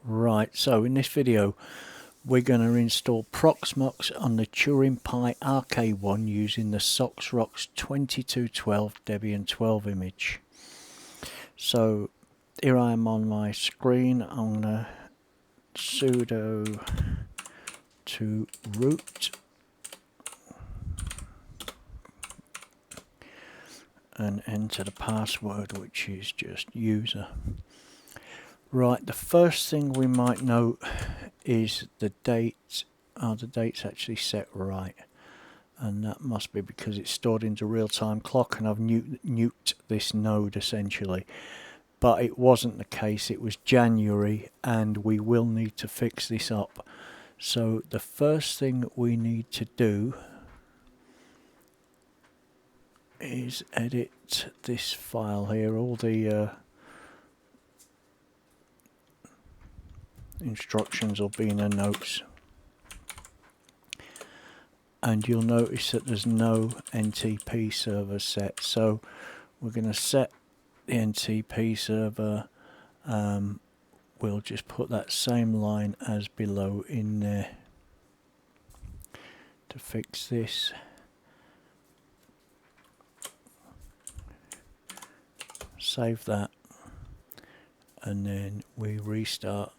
Right, so in this video we're going to install Proxmox on the Turing Pi RK1 using the SoxRox 2212 Debian 12 image. So here I am on my screen. I'm going to sudo to root and enter the password, which is just user. Right, the first thing we might note is the date. The date's actually set right, and that must be because it's stored into real-time clock and I've nuked this node essentially. But it wasn't the case, it was January, and we will need to fix this up. So the first thing we need to do is edit this file here. All the instructions will be in the notes, and you'll notice that there's no NTP server set, so we're going to set the NTP server. We'll just put that same line as below in there to fix this. Save that, and then we restart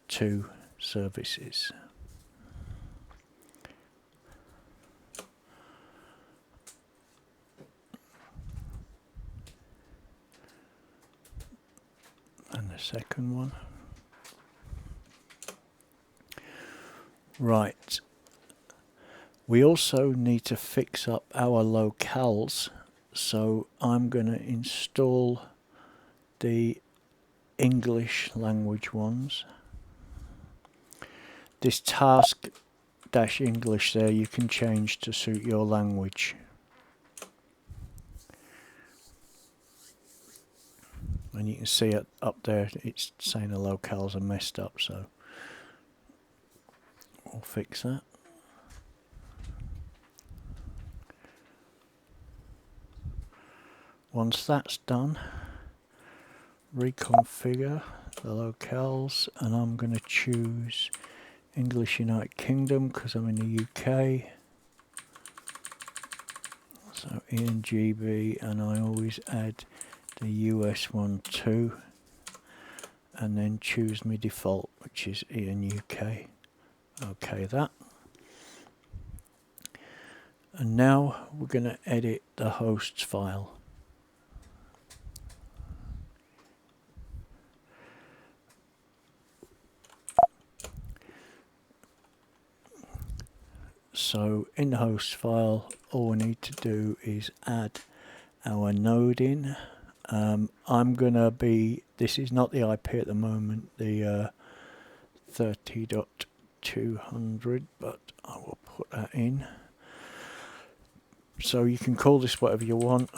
two services. And the second one. Right. We also need to fix up our locales, so I'm going to install the English language ones. This task-English there you can change to suit your language. And you can see it up there, it's saying the locales are messed up, so we'll fix that. Once that's done, reconfigure the locales, and I'm going to choose English United Kingdom because I'm in the UK. So ENGB, and I always add the US one too, and then choose my default, which is ENUK. Okay, that. And now we're going to edit the hosts file. So in the host file, all we need to do is add our node in. I'm gonna be, this is not the IP at the moment, the 30.200, but I will put that in. So you can call this whatever you want.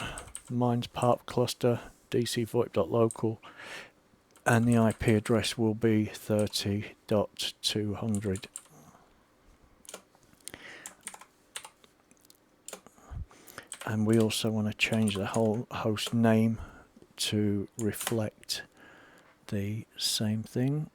Mine's part cluster dcvoip.local, and the IP address will be 30.200. And we also want to change the whole host name to reflect the same thing.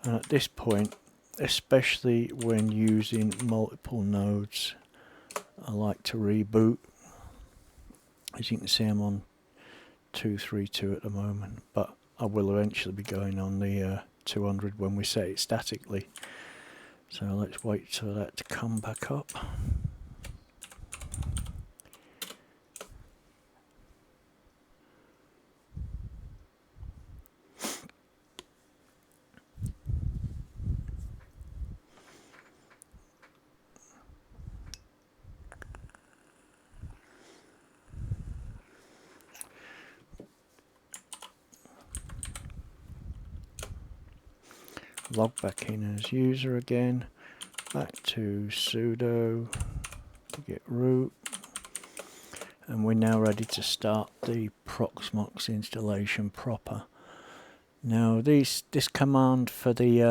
And at this point, especially when using multiple nodes, I like to reboot. As you can see, I'm on 232 at the moment, but I will eventually be going on the 200 when we set it statically. So let's wait for that to come back up. Log back in as user again, back to sudo to get root, and we're now ready to start the Proxmox installation proper. Now this command for the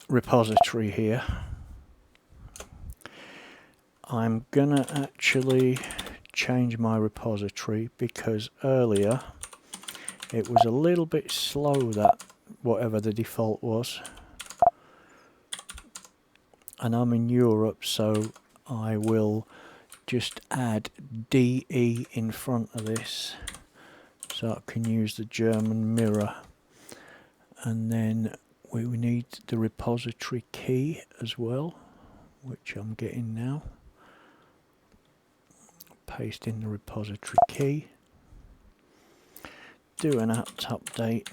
repository here, I'm gonna actually change my repository because earlier it was a little bit slow, that whatever the default was, and I'm in Europe, so I will just add DE in front of this so I can use the German mirror, and then we need the repository key as well, which I'm getting now. Paste in the repository key, do an apt update,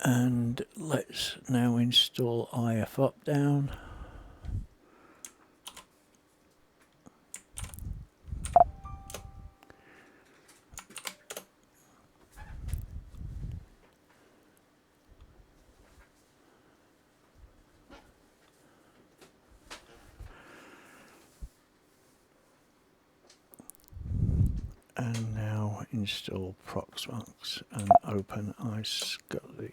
and let's now install if up down. And now install Proxmox and open iSCSI.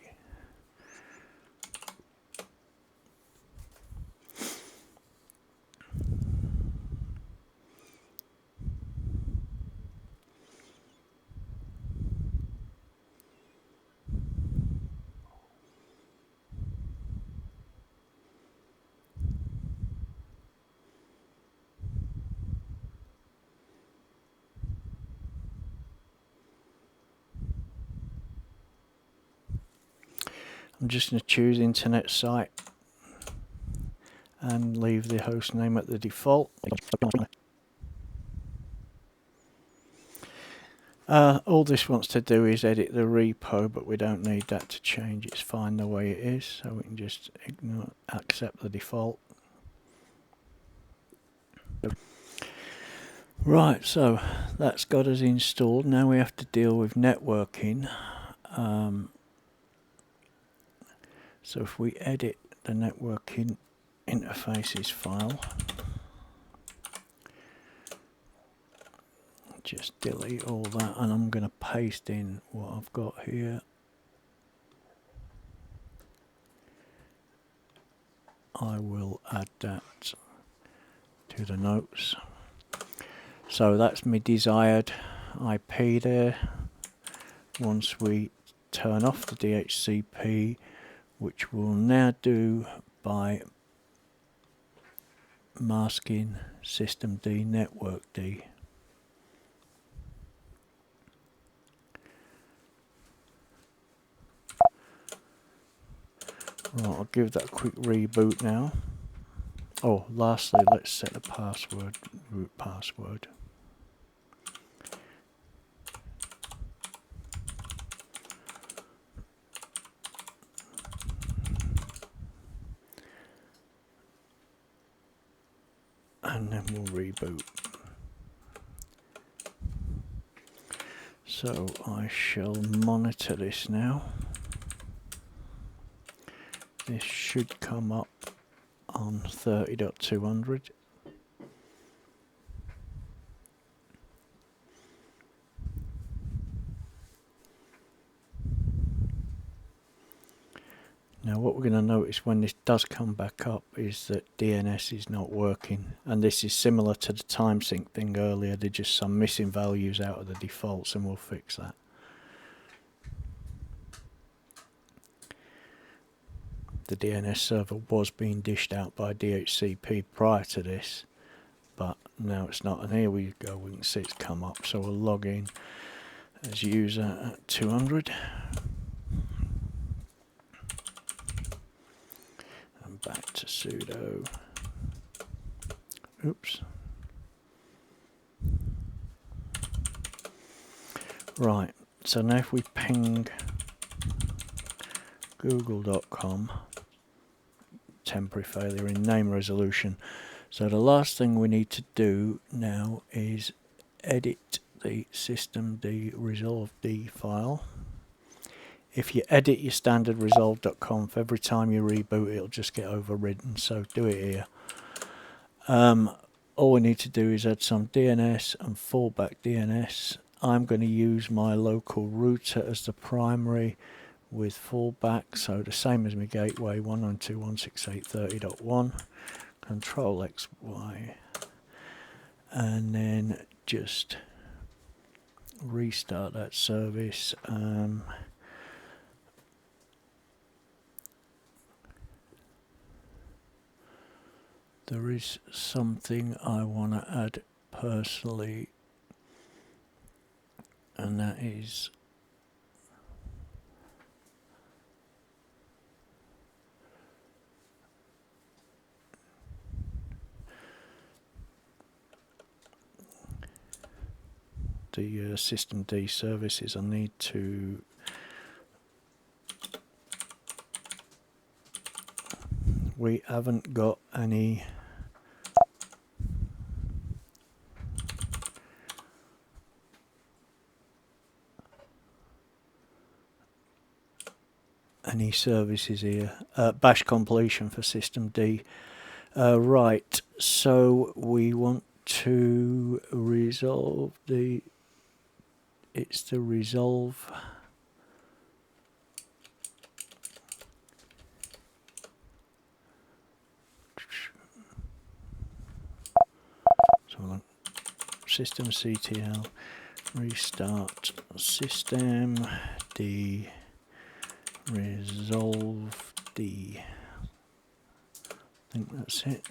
I'm just going to choose internet site and leave the host name at the default. All this wants to do is edit the repo, but we don't need that to change. It's fine the way it is, so we can just accept the default. Right, so that's got us installed. Now we have to deal with networking. So if we edit the networking interfaces file, just delete all that, and I'm going to paste in what I've got here. I will add that to the notes. So that's my desired IP there. Once we turn off the DHCP, which we'll now do by masking systemd networkd. Right, I'll give that a quick reboot now. Oh, lastly, let's set the password, root password. And then we'll reboot. So I shall monitor this now. This should come up on 30.200. Now what we're going to notice when this does come back up is that DNS is not working, and this is similar to the time sync thing earlier. There's just some missing values out of the defaults, and we'll fix that. The DNS server was being dished out by DHCP prior to this, but now it's not, and here we go, we can see it's come up. So we'll log in as user at 200. Back to sudo. Oops. Right, so now if we ping google.com, temporary failure in name resolution. So the last thing we need to do now is edit the systemd resolved file. If you edit your standard resolve.conf, every time you reboot it'll just get overridden, so do it here. All we need to do is add some DNS and fallback DNS. I'm going to use my local router as the primary with fallback, so the same as my gateway, 192.168.30.1, control XY, and then just restart that service. There is something I want to add personally, and that is the system D services. I need to we haven't got any services here. Bash completion for system D. Right, so we want to resolve it's the resolve so system CTL restart system D resolve D. I think that's it.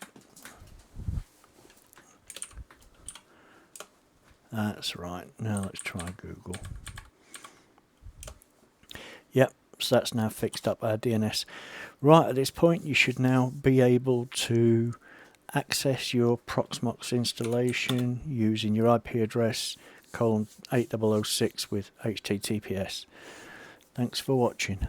That's right. Now let's try Google. Yep, so that's now fixed up our DNS. Right, at this point you should now be able to access your Proxmox installation using your IP address :8006 with HTTPS. Thanks for watching.